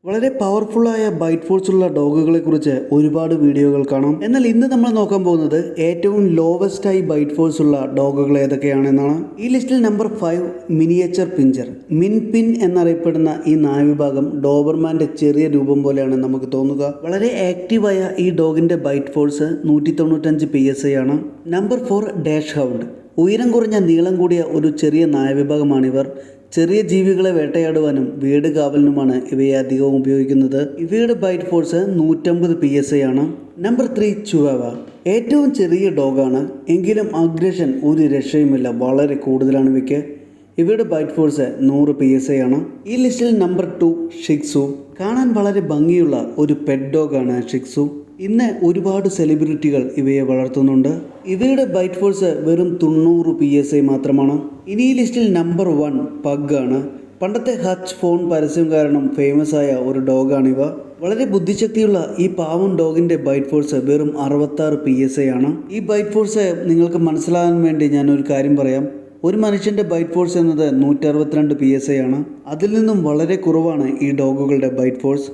വളരെ പവർഫുള്ളായ byte force ഉള്ള ഡോഗുകളെ കുറിച്ച് ഒരുപാട് വീഡിയോകൾ കാണാം. എന്നാൽ ഇന്ന് നമ്മൾ നോക്കാൻ പോകുന്നത് ഏറ്റവും ലോവസ്റ്റ് ആയി ബൈറ്റ് ഫോഴ്സ് ഉള്ള ഡോഗുകൾ ഏതൊക്കെയാണെന്നാണ്. ഈ ലിസ്റ്റിൽ നമ്പർ 5 മിനിയേച്ചർ പിഞ്ചർ. മിൻപിൻ എന്നറിയപ്പെടുന്ന ഈ നായവിഭാഗം ഡോബർമാന്റെ ചെറിയ രൂപം പോലെയാണ് നമുക്ക് തോന്നുക. വളരെ ആക്റ്റീവായ ഈ ഡോഗിന്റെ ബൈറ്റ് ഫോഴ്സ് 195 PSI ആണ്. Number 4 dash hound. ഉയരം കുറഞ്ഞ നീളം കൂടിയ ഒരു ചെറിയ നായവിഭാഗമാണിവർ. ചെറിയ ജീവികളെ വേട്ടയാടുവാനും വീട് കാവലിനുമാണ് ഇവയെ അധികവും ഉപയോഗിക്കുന്നത്. ഇവയുടെ ബൈറ്റ് ഫോഴ്സ് 150 PSI ആണ്. നമ്പർ 3 ചുവാവ. ഏറ്റവും ചെറിയ ഡോഗാണ്, എങ്കിലും അഗ്രഷൻ ഒരു രക്ഷയുമില്ല, വളരെ കൂടുതലാണ് ഇവയ്ക്ക്. ഇവയുടെ ബൈറ്റ് ഫോഴ്സ് 100 PSI ആണ്. ഈ ലിസ്റ്റിൽ നമ്പർ 2 ഷിക്സു. കാണാൻ വളരെ ഭംഗിയുള്ള ഒരു പെറ്റ് ഡോഗാണ് ഷിക്സു. ഇന്ന് ഒരുപാട് സെലിബ്രിറ്റികൾ ഇവയെ വളർത്തുന്നുണ്ട്. ഇവയുടെ ബൈറ്റ് ഫോഴ്സ് വെറും 90 PSI മാത്രമാണ്. ഇനി ഈ ലിസ്റ്റിൽ നമ്പർ 1 പഗ് ആണ്. പണ്ടത്തെ ഹച്ച് ഫോൺ പരസ്യം കാരണം ഫേമസ് ആയ ഒരു ഡോഗാണിവ. വളരെ ബുദ്ധിശക്തിയുള്ള ഈ പാവം ഡോഗിന്റെ ബൈറ്റ് ഫോഴ്സ് വെറും 66 PSI ആണ്. ഈ ബൈറ്റ് ഫോഴ്സ് നിങ്ങൾക്ക് മനസ്സിലാകാൻ വേണ്ടി ഞാൻ ഒരു കാര്യം പറയാം. ഒരു മനുഷ്യന്റെ ബൈറ്റ് ഫോഴ്സ് എന്നത് 162 PSI ആണ്. അതിൽ നിന്നും വളരെ കുറവാണ് ഈ ഡോഗുകളുടെ ബൈറ്റ് ഫോഴ്സ്.